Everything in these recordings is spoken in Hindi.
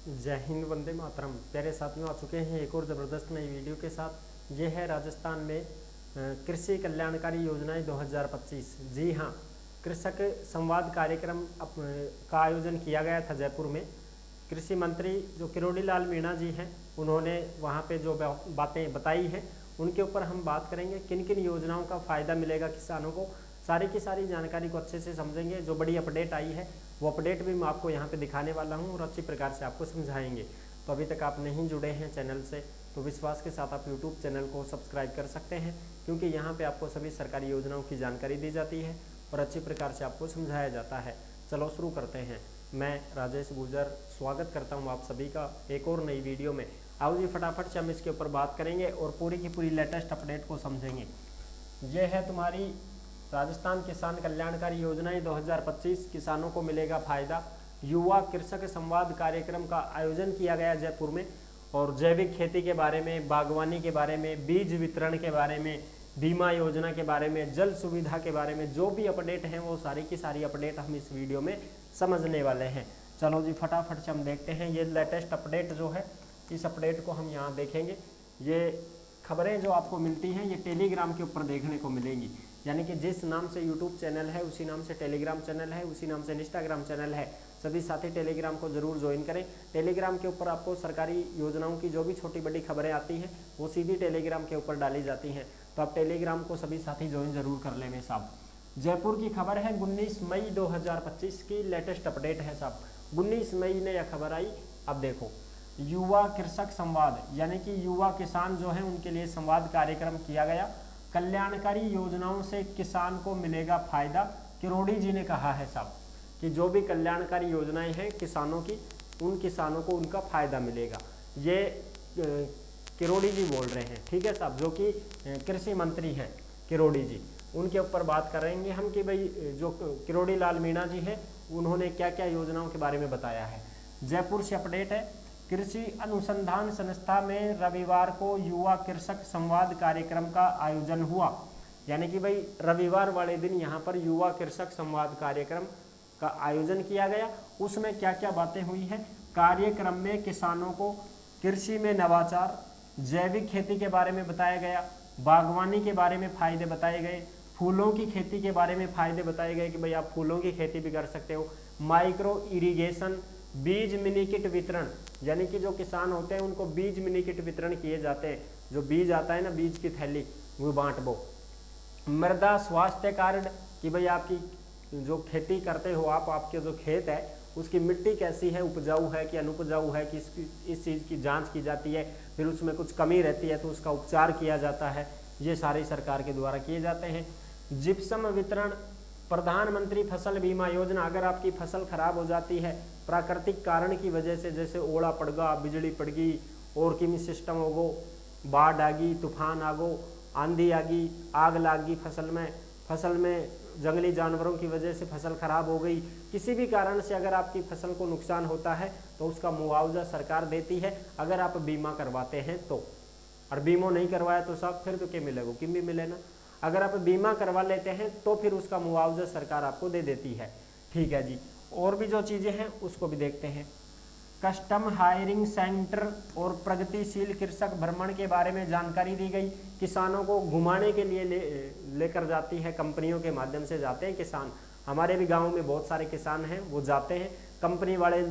जय हिंद, वंदे मातरम। प्यारे साथियों, आ चुके हैं एक और ज़बरदस्त नई वीडियो के साथ। ये है राजस्थान में कृषि कल्याणकारी योजनाएं 2025। जी हाँ, कृषक संवाद कार्यक्रम का आयोजन किया गया था जयपुर में। कृषि मंत्री जो किरोड़ी लाल मीणा जी हैं, उन्होंने वहाँ पे जो बातें बताई हैं उनके ऊपर हम बात करेंगे। किन किन योजनाओं का फ़ायदा मिलेगा किसानों को, सारी की सारी जानकारी को अच्छे से समझेंगे। जो बड़ी अपडेट आई है वो अपडेट भी मैं आपको यहाँ पे दिखाने वाला हूँ और अच्छी प्रकार से आपको समझाएंगे। तो अभी तक आप नहीं जुड़े हैं चैनल से तो विश्वास के साथ आप यूट्यूब चैनल को सब्सक्राइब कर सकते हैं, क्योंकि यहाँ पे आपको सभी सरकारी योजनाओं की जानकारी दी जाती है और अच्छी प्रकार से आपको समझाया जाता है। चलो शुरू करते हैं। मैं राजेश गुजर स्वागत करता हूँ आप सभी का एक और नई वीडियो में। आओ जी, फटाफट से हम इसके ऊपर बात करेंगे और पूरी की पूरी लेटेस्ट अपडेट को समझेंगे। ये है तुम्हारी राजस्थान किसान कल्याणकारी योजनाएं 2025। किसानों को मिलेगा फायदा। युवा कृषक संवाद कार्यक्रम का आयोजन किया गया जयपुर में और जैविक खेती के बारे में, बागवानी के बारे में, बीज वितरण के बारे में, बीमा योजना के बारे में, जल सुविधा के बारे में जो भी अपडेट हैं वो सारी की सारी अपडेट हम इस वीडियो में समझने वाले हैं। चलो जी, फटाफट से हम देखते हैं। ये लेटेस्ट अपडेट जो है, इस अपडेट को हम यहाँ देखेंगे। ये खबरें जो आपको मिलती हैं ये टेलीग्राम के ऊपर देखने को मिलेंगी, यानी कि जिस नाम से यूट्यूब चैनल है उसी नाम से टेलीग्राम चैनल है, उसी नाम से इंस्टाग्राम चैनल है। सभी साथी टेलीग्राम को जरूर ज्वाइन करें। टेलीग्राम के ऊपर आपको सरकारी योजनाओं की जो भी छोटी बड़ी खबरें आती हैं वो सीधी टेलीग्राम के ऊपर डाली जाती हैं, तो आप टेलीग्राम को सभी साथी ज्वाइन जरूर कर लें साहब। जयपुर की खबर है 19 मई 2025 की लेटेस्ट अपडेट है साहब। 19 मई ने यह खबर आई। अब देखो, युवा कृषक संवाद यानी कि युवा किसान जो हैं उनके लिए संवाद कार्यक्रम किया गया। कल्याणकारी योजनाओं से किसान को मिलेगा फायदा। किरोड़ी जी ने कहा है साहब कि जो भी कल्याणकारी योजनाएं हैं किसानों की, उन किसानों को उनका फायदा मिलेगा। ये किरोड़ी जी बोल रहे हैं, ठीक है साहब, जो कि कृषि मंत्री हैं किरोड़ी जी। उनके ऊपर बात करेंगे हम कि भाई जो किरोड़ी लाल मीणा जी हैं उन्होंने क्या क्या योजनाओं के बारे में बताया है। जयपुर से अपडेट है। कृषि अनुसंधान संस्था में रविवार को युवा कृषक संवाद कार्यक्रम का आयोजन हुआ, यानी कि भाई रविवार वाले दिन यहाँ पर युवा कृषक संवाद कार्यक्रम का आयोजन किया गया। उसमें क्या क्या बातें हुई हैं। कार्यक्रम में किसानों को कृषि में नवाचार, जैविक खेती के बारे में बताया गया, बागवानी के बारे में फायदे बताए गए, फूलों की खेती के बारे में फायदे बताए गए कि भाई आप फूलों की खेती भी कर सकते हो, माइक्रो इरिगेशन, बीज मिनी किट वितरण, यानी कि जो किसान होते हैं उनको बीज मिनी किट वितरण किए जाते हैं। जो बीज आता है ना, बीज की थैली, वो बांट दो। मृदा स्वास्थ्य कार्ड कि भाई आपकी जो खेती करते हो आप, आपके जो खेत है उसकी मिट्टी कैसी है, उपजाऊ है कि अनुपजाऊ है, कि इस चीज़ की जांच की जाती है। फिर उसमें कुछ कमी रहती है तो उसका उपचार किया जाता है। ये सारी सरकार के द्वारा किए जाते हैं। जिप्सम वितरण, प्रधानमंत्री फसल बीमा योजना, अगर आपकी फसल खराब हो जाती है प्राकृतिक कारण की वजह से, जैसे ओला पड़ गया, बिजली पड़ गई, और किमी सिस्टम हो गो, बाढ़ आ गई, तूफान आ गो, आंधी आ गई, आग लाग गई फसल में जंगली जानवरों की वजह से फसल खराब हो गई, किसी भी कारण से अगर आपकी फसल को नुकसान होता है तो उसका मुआवजा सरकार देती है, अगर आप बीमा करवाते हैं तो। और बीमा नहीं करवाया तो साहब फिर तो क्या मिलेगा, किम भी मिले ना। अगर आप बीमा करवा लेते हैं तो फिर उसका मुआवजा सरकार आपको दे देती है, ठीक है जी। और भी जो चीज़ें हैं उसको भी देखते हैं। कस्टम हायरिंग सेंटर और प्रगतिशील कृषक भ्रमण के बारे में जानकारी दी गई। किसानों को घुमाने के लिए लेकर जाती है, कंपनियों के माध्यम से जाते हैं किसान। हमारे भी गाँव में बहुत सारे किसान हैं, वो जाते हैं, कंपनी वाले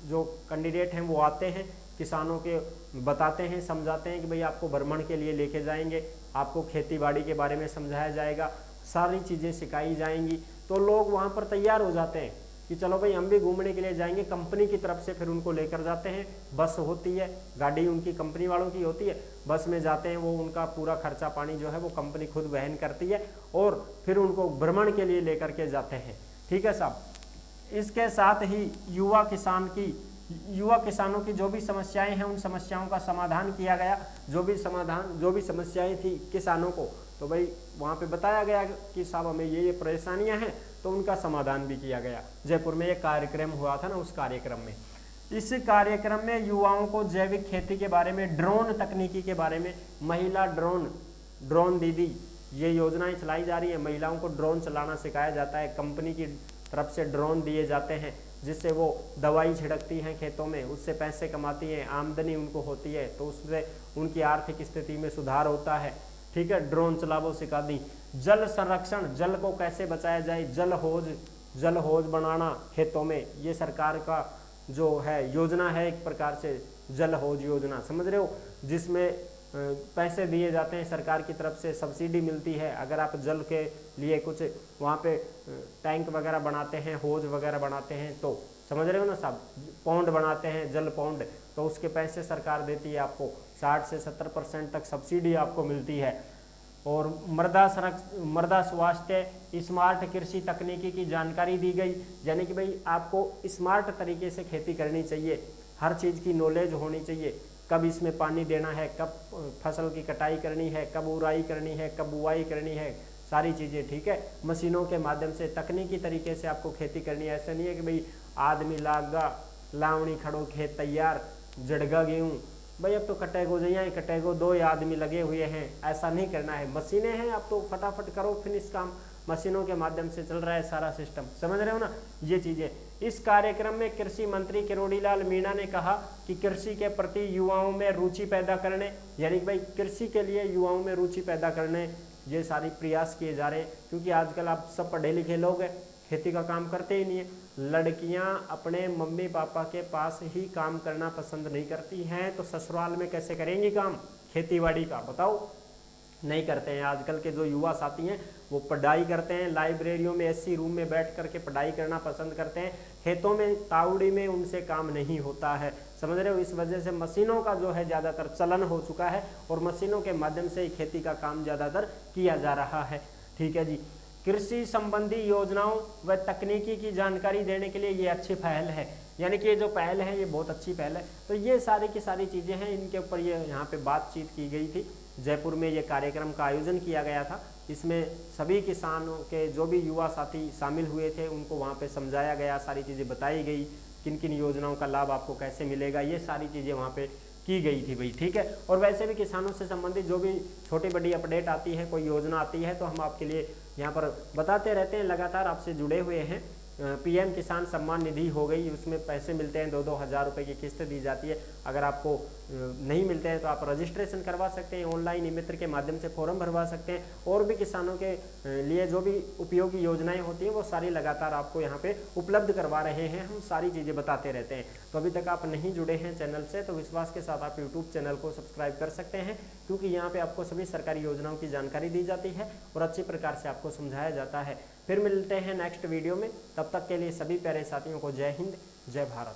जो कैंडिडेट हैं वो आते हैं, किसानों के बताते हैं, समझाते हैं कि भाई आपको भ्रमण के लिए लेके जाएंगे, आपको खेती बाड़ी के बारे में समझाया जाएगा, सारी चीज़ें सिखाई जाएंगी। तो लोग वहाँ पर तैयार हो जाते हैं कि चलो भाई हम भी घूमने के लिए जाएंगे। कंपनी की तरफ से फिर उनको लेकर जाते हैं, बस होती है, गाड़ी उनकी कंपनी वालों की होती है, बस में जाते हैं। वो उनका पूरा खर्चा पानी जो है वो कंपनी खुद वहन करती है और फिर उनको भ्रमण के लिए लेकर के जाते हैं, ठीक है साहब। इसके साथ ही युवा किसानों की जो भी समस्याएं हैं उन समस्याओं का समाधान किया गया। जो भी समस्याएं थी किसानों को, तो भाई वहाँ पे बताया गया कि साहब हमें ये परेशानियां हैं, तो उनका समाधान भी किया गया। जयपुर में एक कार्यक्रम हुआ था ना, उस कार्यक्रम में, इस कार्यक्रम में युवाओं को जैविक खेती के बारे में, ड्रोन तकनीकी के बारे में, महिला ड्रोन दीदी, ये योजनाएं चलाई जा रही है। महिलाओं को ड्रोन चलाना सिखाया जाता है, कंपनी की तरफ से ड्रोन दिए जाते हैं जिससे वो दवाई छिड़कती हैं खेतों में, उससे पैसे कमाती हैं, आमदनी उनको होती है, तो उससे उनकी आर्थिक स्थिति में सुधार होता है। ठीक है, ड्रोन चलावो सिखा दी। जल संरक्षण, जल को कैसे बचाया जाए, जल हौज बनाना खेतों में, ये सरकार का जो है योजना है, एक प्रकार से जल हौज योजना, समझ रहे हो, जिसमें पैसे दिए जाते हैं सरकार की तरफ से, सब्सिडी मिलती है। अगर आप जल के लिए कुछ वहाँ पे टैंक वगैरह बनाते हैं, हौज वगैरह बनाते हैं, तो समझ रहे हो ना साहब, पौंड बनाते हैं, जल पौंड, तो उसके पैसे सरकार देती है आपको, 60 से 70% तक सब्सिडी आपको मिलती है। और मृदा स्वास्थ्य, स्मार्ट कृषि तकनीकी की जानकारी दी गई, यानी कि भाई आपको स्मार्ट तरीके से खेती करनी चाहिए, हर चीज़ की नॉलेज होनी चाहिए, कब इसमें पानी देना है, कब फसल की कटाई करनी है, कब उराई करनी है, कब बुआई करनी है, सारी चीज़ें। ठीक है, मशीनों के माध्यम से तकनीकी तरीके से आपको खेती करनी है। ऐसा नहीं है कि भाई आदमी लागा लावणी खड़ो खेत तैयार जड़गा गेहूँ, भाई अब तो कटेगो जइया कटेगो, 2 आदमी लगे हुए हैं, ऐसा नहीं करना है। मशीनें हैं, अब तो फटाफट करो फिनिश काम, मशीनों के माध्यम से चल रहा है सारा सिस्टम, समझ रहे हो ना ये चीज़ें। इस कार्यक्रम में कृषि मंत्री किरोड़ीलाल मीणा ने कहा कि कृषि के प्रति युवाओं में रुचि पैदा करने, यानी कि भाई कृषि के लिए युवाओं में रुचि पैदा करने ये सारी प्रयास किए जा रहे हैं, क्योंकि आजकल आप सब पढ़े लिखे लोग हैं, खेती का काम करते ही नहीं है। लड़कियां अपने मम्मी पापा के पास ही काम करना पसंद नहीं करती हैं, तो ससुराल में कैसे करेंगी काम खेतीबाड़ी का, बताओ, नहीं करते हैं। आजकल के जो युवा साथी हैं वो पढ़ाई करते हैं, लाइब्रेरियों में एसी रूम में बैठ करके पढ़ाई करना पसंद करते हैं, खेतों में तावड़ी में उनसे काम नहीं होता है, समझ रहे हो। इस वजह से मशीनों का जो है ज़्यादातर चलन हो चुका है और मशीनों के माध्यम से ही खेती का काम ज़्यादातर किया जा रहा है। ठीक है जी, कृषि संबंधी योजनाओं व तकनीकी की जानकारी देने के लिए ये अच्छी पहल है, यानी कि ये जो पहल है ये बहुत अच्छी पहल है। तो ये सारी की सारी चीज़ें हैं, इनके ऊपर ये यहाँ पे बातचीत की गई थी। जयपुर में ये कार्यक्रम का आयोजन किया गया था, इसमें सभी किसानों के जो भी युवा साथी शामिल हुए थे उनको वहाँ पे समझाया गया, सारी चीज़ें बताई गई, किन किन योजनाओं का लाभ आपको कैसे मिलेगा, ये सारी चीज़ें वहाँ पे की गई थी भाई। ठीक है, और वैसे भी किसानों से संबंधित जो भी छोटी बड़ी अपडेट आती है, कोई योजना आती है, तो हम आपके लिए यहाँ पर बताते रहते हैं, लगातार आपसे जुड़े हुए हैं। पीएम किसान सम्मान निधि हो गई, उसमें पैसे मिलते हैं, 2-2 हज़ार रुपये की किस्त दी जाती है। अगर आपको नहीं मिलते हैं तो आप रजिस्ट्रेशन करवा सकते हैं, ऑनलाइन ई मित्र के माध्यम से फॉर्म भरवा सकते हैं, और भी किसानों के लिए जो भी उपयोगी योजनाएं होती हैं वो सारी लगातार आपको यहाँ पे उपलब्ध करवा रहे हैं, हम सारी चीज़ें बताते रहते हैं। तो अभी तक आप नहीं जुड़े हैं चैनल से तो विश्वास के साथ आप यूट्यूब चैनल को सब्सक्राइब कर सकते हैं, क्योंकि यहाँ पर आपको सभी सरकारी योजनाओं की जानकारी दी जाती है और अच्छी प्रकार से आपको समझाया जाता है। फिर मिलते हैं नेक्स्ट वीडियो में, तब तक के लिए सभी प्यारे साथियों को जय हिंद, जय भारत।